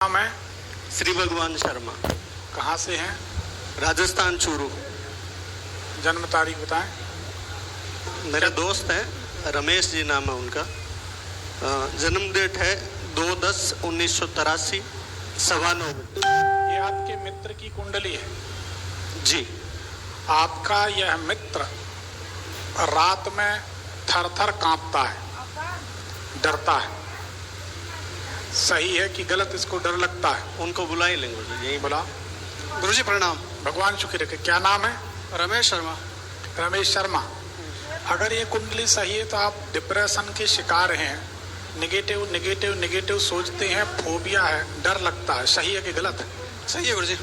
नाम है? श्री भगवान शर्मा। कहाँ से हैं? राजस्थान चूरू। जन्म तारीख बताएं। मेरे दोस्त हैं, रमेश जी नाम है उनका। जन्म डेट है 2/10/1983, 9:15। ये आपके मित्र की कुंडली है जी। आपका यह मित्र रात में थर थर कांपता है, डरता है। सही है कि गलत? इसको डर लगता है। उनको बुला ही लेंगे गुरुजी, यही बोला। गुरुजी प्रणाम। भगवान शुक्र है। क्या नाम है? रमेश शर्मा। रमेश शर्मा। अगर ये कुंडली सही है तो आप डिप्रेशन के शिकार हैं। निगेटिव निगेटिव निगेटिव सोचते हैं, फोबिया है, डर लगता है। सही है कि गलत है? सही है गुरुजी।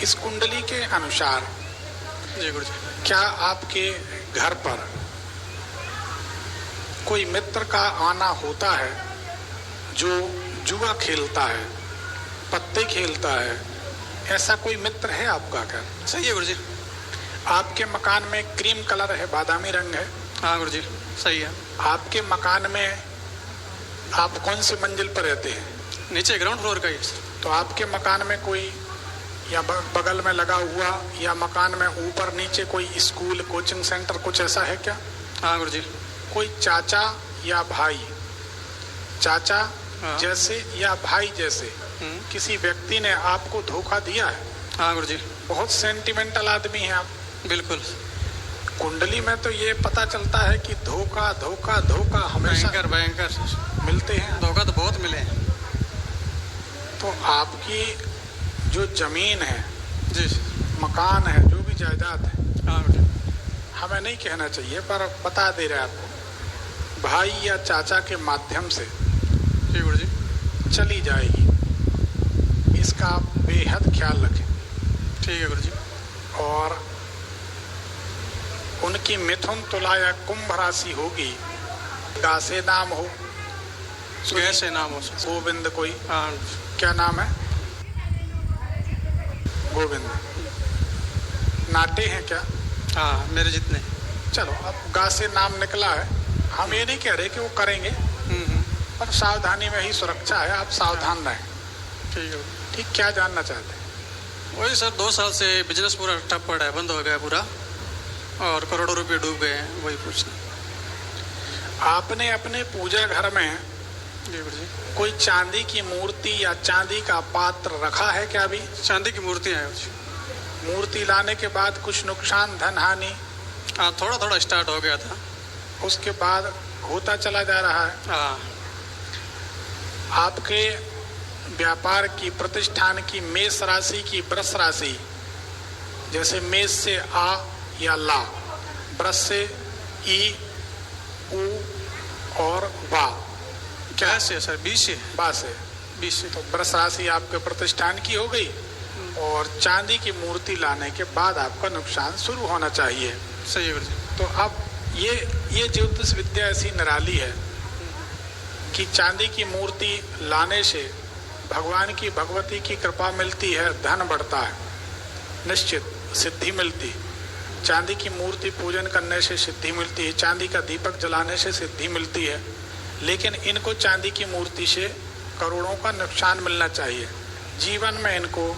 इस कुंडली के अनुसार जी गुरुजी। क्या आपके घर पर कोई मित्र का आना होता है जो जुआ खेलता है, पत्ते खेलता है? ऐसा कोई मित्र है आपका क्या? सही है गुरुजी। आपके मकान में क्रीम कलर है, बादामी रंग है? हाँ गुरुजी सही है। आपके मकान में आप कौन सी मंजिल पर रहते हैं? नीचे ग्राउंड फ्लोर का ही। तो आपके मकान में कोई या बगल में लगा हुआ या मकान में ऊपर नीचे कोई स्कूल, कोचिंग सेंटर, कुछ ऐसा है क्या? हाँ गुरुजी। कोई चाचा या भाई, चाचा हाँ। जैसे या भाई जैसे किसी व्यक्ति ने आपको धोखा दिया है? हाँ गुरुजी। बहुत सेंटिमेंटल आदमी हैं आप। बिल्कुल। कुंडली में तो ये पता चलता है कि धोखा धोखा धोखा हमेशा भयंकर भयंकर मिलते हैं। धोखा तो बहुत मिले हैं। तो आपकी जो जमीन है, जी। मकान है, जो भी जायदाद है, हाँ गुरुजी। हमें नहीं कहना चाहिए पर बता दे रहे हैं आपको, भाई या चाचा के माध्यम से जी गुरुजी। चली जाएगी। इसका आप बेहद ख्याल रखें। ठीक है गुरुजी। और उनकी मिथुन, तुला या कुंभ राशि होगी। गासे नाम हो, कैसे नाम हो सकता? गोविंद कोई। हाँ। क्या नाम है? गोविंद। नाटे हैं क्या? हाँ मेरे जितने। चलो, अब गा से नाम निकला है, हम ये नहीं कह रहे कि वो करेंगे, पर सावधानी में ही सुरक्षा है। आप सावधान रहें। ठीक है। ठीक। क्या जानना चाहते हैं? वही सर, 2 साल से बिजनेस पूरा ठप पड़ा है, बंद हो गया पूरा, और करोड़ों रुपए डूब गए हैं। वही पूछना। आपने अपने पूजा घर में जी गुरुजी। कोई चांदी की मूर्ति या चांदी का पात्र रखा है क्या? अभी चांदी की मूर्तियाँ हैं गुरुजी। मूर्ति लाने के बाद कुछ नुकसान, धन हानि? हाँ थोड़ा थोड़ा स्टार्ट हो गया था। उसके बाद होता चला जा रहा है। हाँ। आपके व्यापार की, प्रतिष्ठान की, मेष राशि की, वृष राशि, जैसे मेष से आ या ला, वृष से ई, उ और वा। क्या से सर? 20 से। बा से 20 से। तो वृष राशि आपके प्रतिष्ठान की हो गई। और चांदी की मूर्ति लाने के बाद आपका नुकसान शुरू होना चाहिए। सही है गुरुजी। तो अब ये ज्योतिष विद्या ऐसी निराली है कि चांदी की मूर्ति लाने से भगवान की, भगवती की कृपा मिलती है, धन बढ़ता है, निश्चित सिद्धि मिलती। चांदी की मूर्ति पूजन करने से सिद्धि मिलती है, चांदी का दीपक जलाने से सिद्धि मिलती है। लेकिन इनको चांदी की मूर्ति से करोड़ों का नुकसान मिलना चाहिए। जीवन में इनको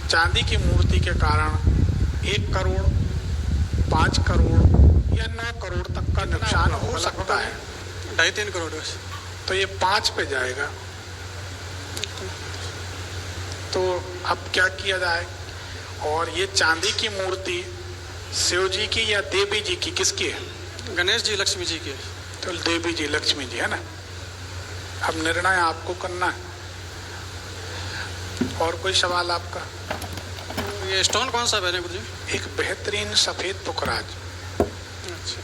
चांदी की मूर्ति के कारण 1 करोड़, 5 करोड़ या 9 करोड़ तक का नुकसान हो सकता है। 2.5-3 करोड़ वैसे। तो ये 5 पे जाएगा। तो अब क्या किया जाए? और ये चांदी की मूर्ति शिव जी की या देवी जी की, किसकी है? गणेश जी, लक्ष्मी जी की। तो देवी जी, लक्ष्मी जी है ना। अब निर्णय आपको करना है। और कोई सवाल आपका? ये स्टोन कौन सा पहने गुरुजी? एक बेहतरीन सफेद पुखराज। अच्छा।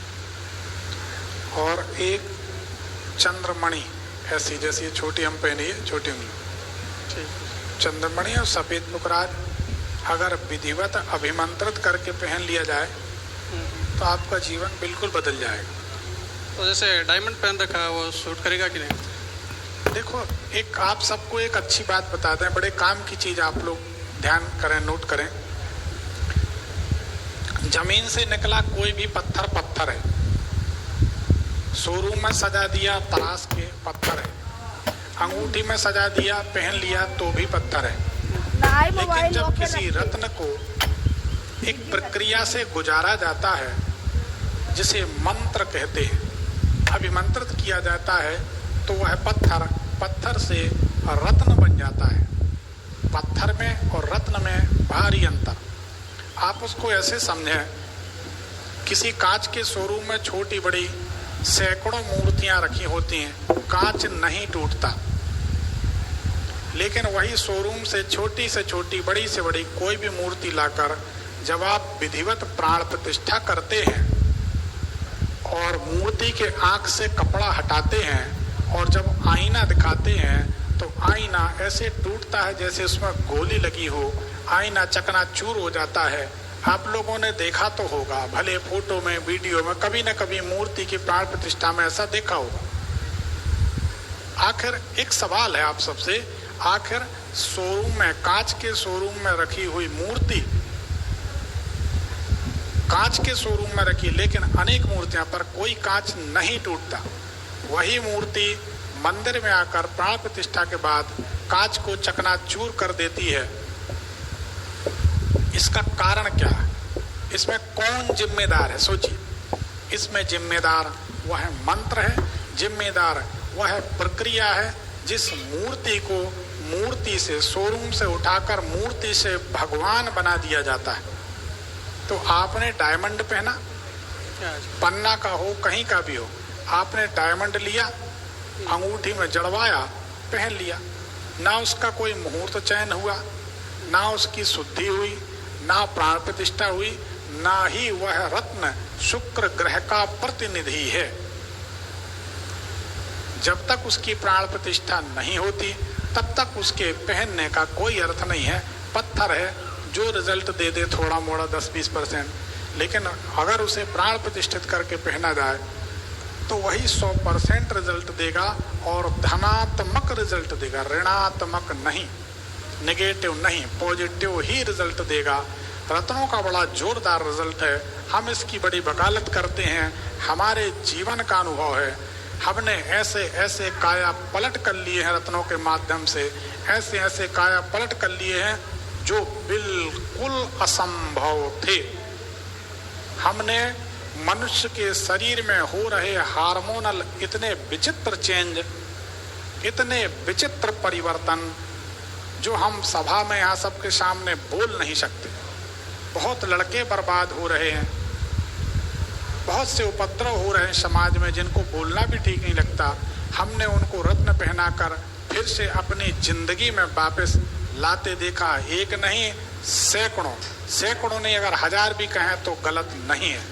और एक चंद्रमणि, ऐसी जैसी छोटी हम पहनी है, छोटी उंगली। ठीक। चंद्रमणि और सफेद पुखराज अगर विधिवत अभिमंत्रित करके पहन लिया जाए तो आपका जीवन बिल्कुल बदल जाएगा। तो जैसे डायमंड पहन रखा है, वो सूट करेगा कि नहीं? देखो, एक आप सबको एक अच्छी बात बताते हैं, बड़े काम की चीज आप लोग ध्यान करें, नोट करें। जमीन से निकला कोई भी पत्थर पत्थर है। शोरूम में सजा दिया तराश के, पत्थर है। अंगूठी में सजा दिया, पहन लिया तो भी पत्थर है। लेकिन जब किसी रत्न को एक प्रक्रिया से गुजारा जाता है जिसे मंत्र कहते हैं, अभिमंत्रित किया जाता है, तो वह पत्थर से रत्न बन जाता है। पत्थर में और रत्न में भारी अंतर। आप उसको ऐसे समझें, किसी कांच के शोरूम में छोटी बड़ी सैकड़ों मूर्तियां रखी होती हैं, कांच नहीं टूटता। लेकिन वही शोरूम से छोटी, बड़ी से बड़ी कोई भी मूर्ति लाकर जब आप विधिवत प्राण प्रतिष्ठा करते हैं और मूर्ति के आंख से कपड़ा हटाते हैं और जब आईना दिखाते हैं तो आईना ऐसे टूटता है जैसे उसमें गोली लगी हो, आईना चकनाचूर हो जाता है। आप लोगों ने देखा तो होगा, भले फोटो में, वीडियो में, कभी न कभी मूर्ति की प्राण प्रतिष्ठा में ऐसा देखा होगा। आखिर एक सवाल है आप सबसे, आखिर शोरूम में, कांच के शोरूम में रखी हुई मूर्ति, कांच के शोरूम में रखी, लेकिन अनेक मूर्तियां पर कोई कांच नहीं टूटता। वही मूर्ति मंदिर में आकर प्राण प्रतिष्ठा के बाद कांच को चकनाचूर कर देती है। इसका कारण क्या है? इसमें कौन जिम्मेदार है? सोचिए, इसमें जिम्मेदार वह मंत्र है, जिम्मेदार वह प्रक्रिया है जिस मूर्ति को मूर्ति से, शोरूम से उठाकर मूर्ति से भगवान बना दिया जाता है। तो आपने डायमंड पहना, पन्ना का हो, कहीं का भी हो, आपने डायमंड लिया, अंगूठी में जड़वाया, पहन लिया, ना उसका कोई मुहूर्त चयन हुआ, ना उसकी शुद्धि हुई, ना प्राण प्रतिष्ठा हुई, ना ही वह रत्न शुक्र ग्रह का प्रतिनिधि है। जब तक उसकी प्राण प्रतिष्ठा नहीं होती तब तक उसके पहनने का कोई अर्थ नहीं है। पत्थर है जो रिजल्ट दे दे थोड़ा मोड़ा 10-20%, लेकिन अगर उसे प्राण प्रतिष्ठित करके पहना जाए तो वही 100% रिजल्ट देगा और धनात्मक रिजल्ट देगा, ऋणात्मक नहीं, नेगेटिव नहीं, पॉजिटिव ही रिजल्ट देगा। रत्नों का बड़ा जोरदार रिजल्ट है। हम इसकी बड़ी वकालत करते हैं, हमारे जीवन का अनुभव है। हमने ऐसे ऐसे काया पलट कर लिए हैं रत्नों के माध्यम से, ऐसे ऐसे काया पलट कर लिए हैं जो बिल्कुल असंभव थे। हमने मनुष्य के शरीर में हो रहे हार्मोनल इतने विचित्र चेंज, इतने विचित्र परिवर्तन जो हम सभा में यहाँ सबके सामने बोल नहीं सकते। बहुत लड़के बर्बाद हो रहे हैं, बहुत से उपद्रव हो रहे हैं समाज में जिनको बोलना भी ठीक नहीं लगता। हमने उनको रत्न पहनाकर फिर से अपनी जिंदगी में वापस लाते देखा। एक नहीं, सैकड़ों नहीं, अगर 1000 भी कहें तो गलत नहीं है।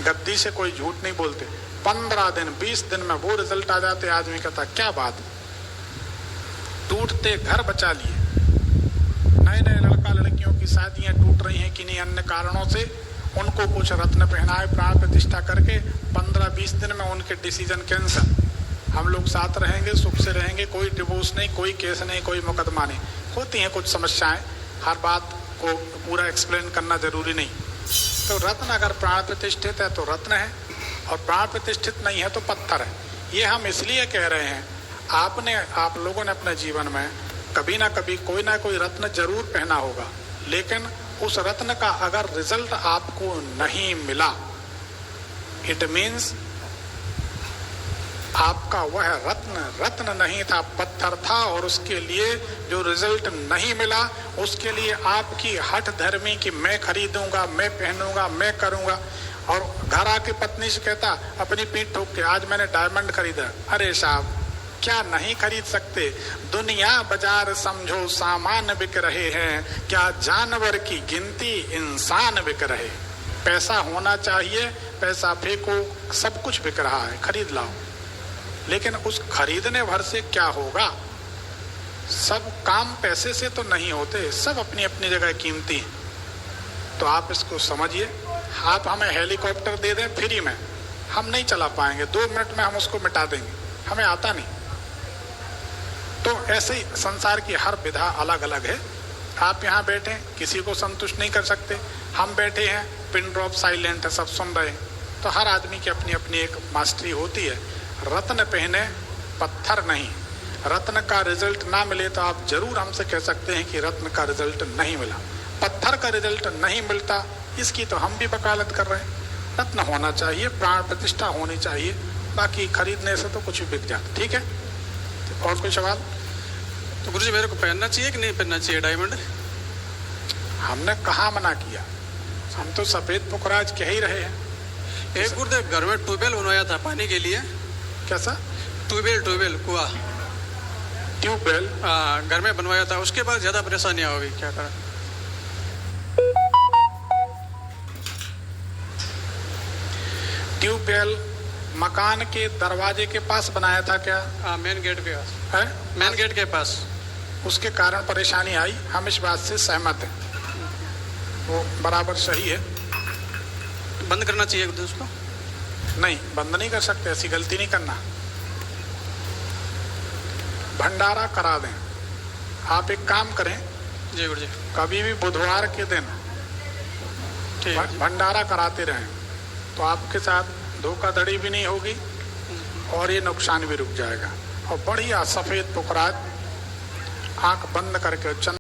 गद्दी से कोई झूठ नहीं बोलते। 15 दिन 20 दिन में वो रिजल्ट आ जाते, आदमी कहता क्या बात, टूटते घर बचा लिए। नए नए लड़का लड़कियों की शादियां टूट रही हैं कि नहीं, अन्य कारणों से। उनको कुछ रत्न पहनाए, प्राण प्रतिष्ठा करके 15-20 दिन में उनके डिसीजन कैंसल। हम लोग साथ रहेंगे, सुख से रहेंगे, कोई डिवोर्स नहीं, कोई केस नहीं, कोई मुकदमा नहीं। होती हैं कुछ समस्याएं, हर बात को पूरा एक्सप्लेन करना जरूरी नहीं। तो रत्न अगर प्राण प्रतिष्ठित है तो रत्न है, और प्राण प्रतिष्ठित नहीं है तो पत्थर है। ये हम इसलिए कह रहे हैं, आप लोगों ने अपने जीवन में कभी ना कभी कोई ना कोई रत्न जरूर पहना होगा, लेकिन उस रत्न का अगर रिजल्ट आपको नहीं मिला, इट मीन्स आपका वह रत्न नहीं था, पत्थर था। और उसके लिए जो रिजल्ट नहीं मिला, उसके लिए आपकी हठ धर्मी कि मैं खरीदूंगा, मैं पहनूंगा, मैं करूंगा। और घर आके पत्नी से कहता अपनी पीठ ठोक के, आज मैंने डायमंड खरीदा। अरे साहब, क्या नहीं खरीद सकते? दुनिया बाजार समझो सामान बिक रहे हैं, क्या जानवर की गिनती इंसान बिक रहे। पैसा होना चाहिए, पैसा फेंको, सब कुछ बिक रहा है, खरीद लाओ। लेकिन उस खरीदने भर से क्या होगा? सब काम पैसे से तो नहीं होते, सब अपनी अपनी जगह कीमती। तो आप इसको समझिए। आप हमें हेलीकॉप्टर दे दें फ्री में, हम नहीं चला पाएंगे, 2 मिनट में हम उसको मिटा देंगे, हमें आता नहीं। तो ऐसे ही संसार की हर विधा अलग अलग है। आप यहाँ बैठे किसी को संतुष्ट नहीं कर सकते, हम बैठे हैं पिन ड्रॉप साइलेंट है, सब सुन रहे हैं। तो हर आदमी की अपनी अपनी एक मास्टरी होती है। रत्न पहने, पत्थर नहीं। रत्न का रिजल्ट ना मिले तो आप जरूर हमसे कह सकते हैं कि रत्न का रिजल्ट नहीं मिला। पत्थर का रिजल्ट नहीं मिलता, इसकी तो हम भी वकालत कर रहे हैं। रत्न होना चाहिए, प्राण प्रतिष्ठा होनी चाहिए, बाकी खरीदने से तो कुछ भी बिक जाता। ठीक है, तो और कोई सवाल? तो गुरुजी मेरे को पहनना चाहिए कि नहीं पहनना चाहिए डायमंड? हमने कहाँ मना किया, हम तो सफेद पुखराज कह ही रहे हैं। एक गुरुदेव घर में ट्यूबवेल बनवाया था पानी के लिए। कैसा? ट्यूबवेल कुआं। ट्यूबवेल? हाँ, घर में बनवाया था, उसके बाद ज़्यादा परेशानियाँ हो गई, क्या करें। ट्यूबवेल मकान के दरवाजे के पास बनाया था क्या? हाँ, मेन गेट के पास है, मेन गेट के पास। उसके कारण परेशानी आई, हम इस बात से सहमत हैं, वो बराबर सही है। बंद करना चाहिए गुरुदेव उसको? नहीं, बंद नहीं कर सकते, ऐसी गलती नहीं करना। भंडारा करा दें। आप एक काम करें, जी गुरुजी। कभी भी बुधवार के दिन ठीक है। भंडारा कराते रहें, तो आपके साथ धोखाधड़ी भी नहीं होगी और ये नुकसान भी रुक जाएगा। और बढ़िया सफेद पुखराज आंख बंद करके